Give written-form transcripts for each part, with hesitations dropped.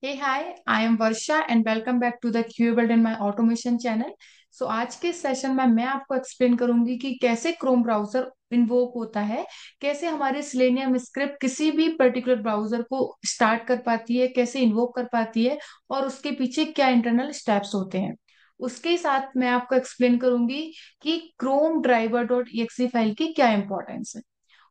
Hey hi, I am Varsha and welcome back to the क्यूबल्ड in my automation channel. So आज के session में मैं आपको एक्सप्लेन करूंगी कि कैसे क्रोम ब्राउजर इन्वोक होता है, कैसे हमारे सिलेनियम स्क्रिप्ट किसी भी पर्टिकुलर ब्राउजर को स्टार्ट कर पाती है, कैसे इन्वोक कर पाती है और उसके पीछे क्या इंटरनल स्टेप्स होते हैं। उसके साथ मैं आपको एक्सप्लेन करूंगी कि Chrome driver dot exe file की क्या इंपॉर्टेंस है।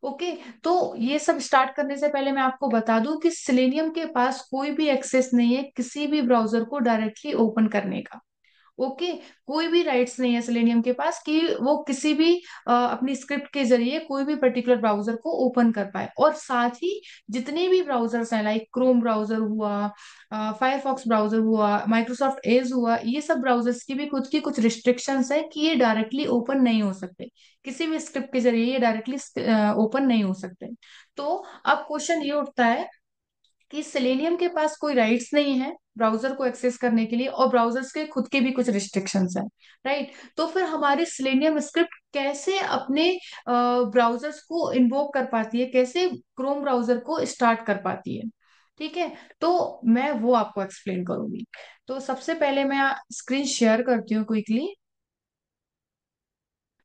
ओके। तो ये सब स्टार्ट करने से पहले मैं आपको बता दूं कि सिलेनियम के पास कोई भी एक्सेस नहीं है किसी भी ब्राउजर को डायरेक्टली ओपन करने का। ओके। कोई भी राइट्स नहीं है सिलेनियम के पास कि वो किसी भी अपनी स्क्रिप्ट के जरिए कोई भी पर्टिकुलर ब्राउजर को ओपन कर पाए। और साथ ही जितने भी ब्राउजर्स हैं, लाइक क्रोम ब्राउजर हुआ, फायरफॉक्स ब्राउजर हुआ, माइक्रोसॉफ्ट एज हुआ, ये सब ब्राउजर्स की भी खुद की कुछ रिस्ट्रिक्शंस है कि ये डायरेक्टली ओपन नहीं हो सकते। किसी भी स्क्रिप्ट के जरिए ये डायरेक्टली ओपन नहीं हो सकते। तो अब क्वेश्चन ये उठता है कि सेलेनियम के पास कोई राइट्स नहीं है ब्राउजर को एक्सेस करने के लिए और ब्राउजर्स के खुद के भी कुछ रिस्ट्रिक्शंस हैं। राइट। तो फिर हमारी सेलेनियम स्क्रिप्ट कैसे अपने ब्राउजर्स को इन्वोक कर पाती है, कैसे क्रोम ब्राउजर को स्टार्ट कर पाती है। ठीक है। तो मैं वो आपको एक्सप्लेन करूंगी। तो सबसे पहले मैं स्क्रीन शेयर करती हूँ क्विकली।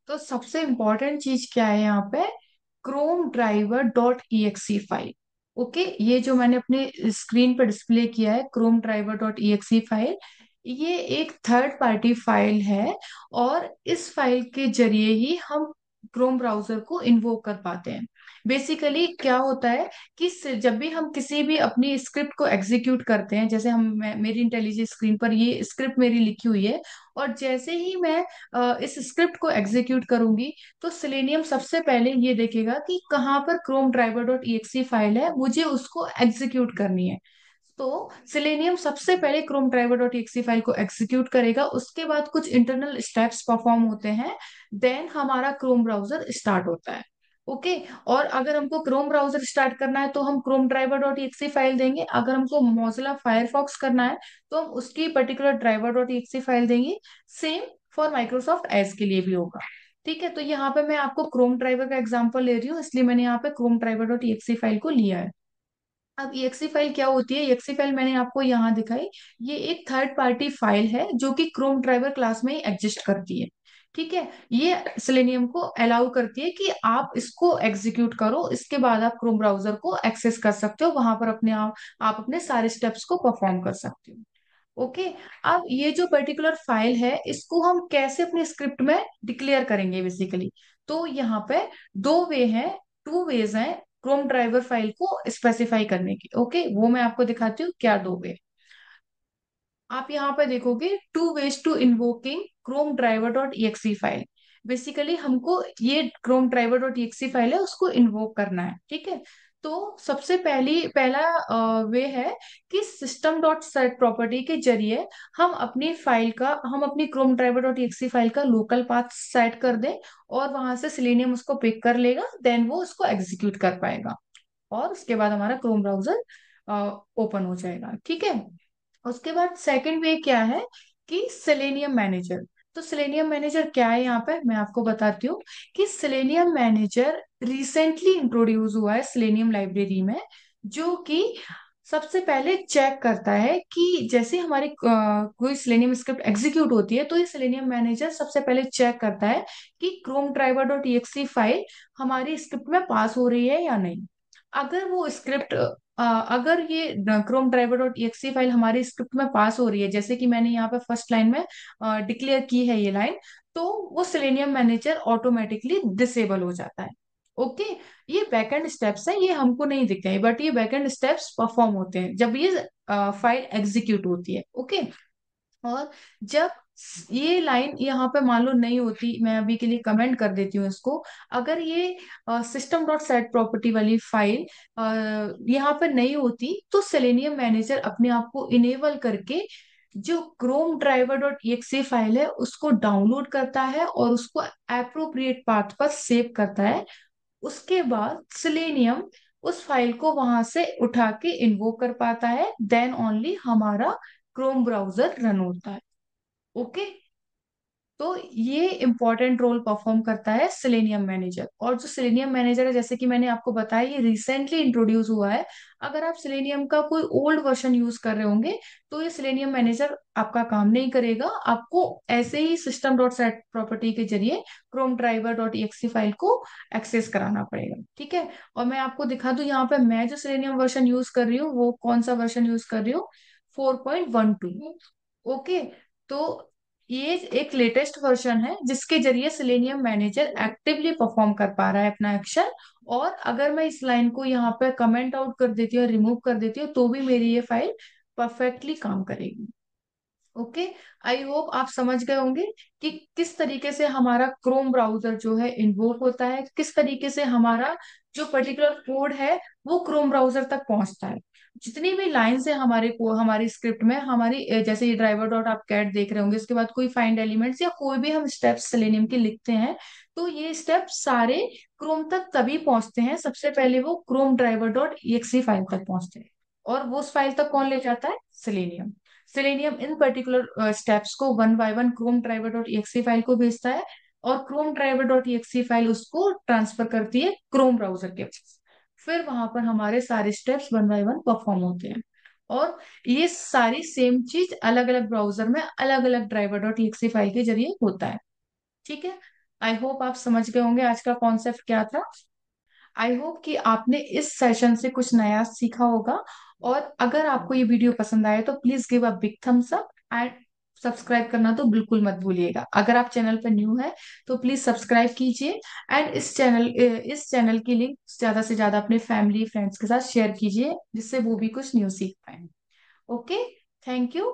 तो सबसे इंपॉर्टेंट चीज क्या है यहाँ पे, Chrome driver dot E file. Okay, ये जो मैंने अपने स्क्रीन पर डिस्प्ले किया है Chrome driver dot E file, ये एक थर्ड पार्टी फाइल है। और इस फाइल के जरिए ही हम क्रोम ब्राउजर को इन्वोक कर पाते हैं। बेसिकली क्या होता है कि जब भी हम किसी भी अपनी स्क्रिप्ट को एग्जीक्यूट करते हैं, जैसे मेरी इंटेलिजेंस स्क्रीन पर ये स्क्रिप्ट मेरी लिखी हुई है, और जैसे ही मैं इस स्क्रिप्ट को एग्जीक्यूट करूंगी तो सिलेनियम सबसे पहले ये देखेगा कि कहाँ पर Chrome driver dot E file है, मुझे उसको एग्जीक्यूट करनी है। तो सिलेनियम सबसे पहले Chrome driver dot E file को एग्जीक्यूट करेगा, उसके बाद कुछ इंटरनल स्टेप्स परफॉर्म होते हैं, देन हमारा क्रोम ब्राउजर स्टार्ट होता है। ओके। और अगर हमको क्रोम ब्राउजर स्टार्ट करना है तो हम Chrome driver dot E file देंगे, अगर हमको मोजिला फायरफॉक्स करना है तो हम उसकी particular driver dot E file देंगे। सेम फॉर माइक्रोसॉफ्ट एज के लिए भी होगा। ठीक है। तो यहाँ पे मैं आपको क्रोम ड्राइवर का एग्जांपल ले रही हूँ, इसलिए मैंने यहाँ पे Chrome driver dot E file को लिया है। अब exe फाइल क्या होती है, exe फाइल मैंने आपको यहाँ दिखाई। ये एक थर्ड पार्टी फाइल है जो कि क्रोम ड्राइवर क्लास में ही एग्जिस्ट करती है। ठीक है। ये सेलेनियम को अलाउ करती है कि आप इसको एग्जीक्यूट करो, इसके बाद आप क्रोम ब्राउजर को एक्सेस कर सकते हो, वहां पर आप अपने सारे स्टेप्स को परफॉर्म कर सकते हो। ओके। अब ये जो पर्टिकुलर फाइल है इसको हम कैसे अपने स्क्रिप्ट में डिक्लेयर करेंगे बेसिकली। तो यहाँ पे दो वे हैं, टू वेज हैं क्रोम ड्राइवर फाइल को स्पेसिफाई करने की। ओके, वो मैं आपको दिखाती हूँ क्या दो वे। आप यहाँ पे देखोगे two ways to invoking Chrome driver dot E file. Basically हमको ये Chrome driver dot E file है उसको इन्वोक करना है। ठीक है। तो सबसे पहला वे है कि सिस्टम डॉट सेट प्रॉपर्टी के जरिए हम अपनी Chrome driver dot E file का लोकल पाथ सेट कर दें, और वहां से सिलेनियम उसको पिक कर लेगा, देन वो उसको एग्जीक्यूट कर पाएगा और उसके बाद हमारा क्रोम ब्राउजर ओपन हो जाएगा। ठीक है। उसके बाद सेकंड वे क्या है कि सेलेनियम मैनेजर। तो सेलेनियम मैनेजर क्या है, यहाँ पे मैं आपको बताती हूँ कि सेलेनियम मैनेजर रिसेंटली इंट्रोड्यूस हुआ है सेलेनियम लाइब्रेरी में, जो कि सबसे पहले चेक करता है कि जैसे हमारी कोई सेलेनियम स्क्रिप्ट एग्जीक्यूट होती है तो ये सेलेनियम मैनेजर सबसे पहले चेक करता है कि Chrome driver dot E file हमारी स्क्रिप्ट में पास हो रही है या नहीं। अगर वो स्क्रिप्ट अगर ये Chrome driver dot E file हमारी स्क्रिप्ट में पास हो रही है, जैसे कि मैंने यहाँ पे फर्स्ट लाइन में डिक्लेयर की है ये लाइन, तो वो सेलेनियम मैनेजर ऑटोमेटिकली डिसेबल हो जाता है। ओके। ये बैकएंड स्टेप्स हैं, ये हमको नहीं दिखते हैं, बट ये बैकएंड स्टेप्स परफॉर्म होते हैं जब ये फाइल एग्जीक्यूट होती है। ओके। और जब ये लाइन यहाँ पे मान लो नहीं होती, मैं अभी के लिए कमेंट कर देती हूँ इसको। अगर ये सिस्टम डॉट सेट प्रॉपर्टी वाली फाइल यहाँ पे नहीं होती तो सेलेनियम मैनेजर अपने आप को इनेबल करके जो Chrome driver dot exe file है उसको डाउनलोड करता है और उसको एप्रोप्रिएट पाथ पर सेव करता है। उसके बाद सिलेनियम उस फाइल को वहां से उठा के इन्वोक कर पाता है, देन ओनली हमारा क्रोम ब्राउजर रन होता है। ओके। तो ये इंपॉर्टेंट रोल परफॉर्म करता है सेलेनियम मैनेजर। और जो सेलेनियम मैनेजर है, जैसे कि मैंने आपको बताया, ये रिसेंटली इंट्रोड्यूस हुआ है। अगर आप सेलेनियम का कोई ओल्ड वर्जन यूज कर रहे होंगे तो ये सेलेनियम मैनेजर आपका काम नहीं करेगा। आपको ऐसे ही सिस्टम डॉट सेट प्रॉपर्टी के जरिए Chrome driver dot exe file को एक्सेस कराना पड़ेगा, ठीक है। और मैं आपको दिखा दूं, यहाँ पे मैं जो सेलेनियम वर्जन यूज कर रही हूँ वो कौन सा वर्जन यूज कर रही हूँ, 4.12। ओके, तो ये एक लेटेस्ट वर्जन है जिसके जरिए सेलेनियम मैनेजर एक्टिवली परफॉर्म कर पा रहा है अपना एक्शन। और अगर मैं इस लाइन को यहाँ पे कमेंट आउट कर देती हूँ, रिमूव कर देती हूँ, तो भी मेरी ये फाइल परफेक्टली काम करेगी। ओके, आई होप आप समझ गए होंगे कि किस तरीके से हमारा क्रोम ब्राउजर जो है इन्वोक होता है, किस तरीके से हमारा जो पर्टिकुलर कोड है वो क्रोम ब्राउजर तक पहुंचता है। जितनी भी लाइंस है हमारे को हमारी स्क्रिप्ट में, हमारी जैसे ये ड्राइवर डॉट आप कैट देख रहे होंगे, इसके बाद कोई फाइंड एलिमेंट्स या कोई भी हम स्टेप्स सेलेनियम के लिखते हैं, तो ये स्टेप्स सारे क्रोम तक तभी पहुंचते हैं, सबसे पहले वो Chrome driver dot exe file तक पहुंचते हैं। और वो उस फाइल तक कौन ले जाता है, सेलेनियम। सेलेनियम इन पर्टिकुलर स्टेप्स को one by one chrome driver dot exe file को भेजता है, और chrome driver dot exe file उसको ट्रांसफर करती है क्रोम ब्राउजर के पास। फिर वहां पर हमारे सारे steps one by one perform होते हैं। और ये सारी सेम चीज अलग अलग ब्राउजर में अलग अलग ड्राइवर डॉट exe फाइल के जरिए होता है, ठीक है। आई होप आप समझ गए होंगे आज का कॉन्सेप्ट क्या था। आई होप कि आपने इस सेशन से कुछ नया सीखा होगा। और अगर आपको ये वीडियो पसंद आए तो please give a big thumbs up and subscribe करना तो बिल्कुल मत भूलिएगा। अगर आप चैनल पर न्यू है तो प्लीज सब्सक्राइब कीजिए। एंड इस चैनल की लिंक ज्यादा से ज्यादा अपने फैमिली फ्रेंड्स के साथ शेयर कीजिए, जिससे वो भी कुछ न्यू सीख पाए। Okay, thank you.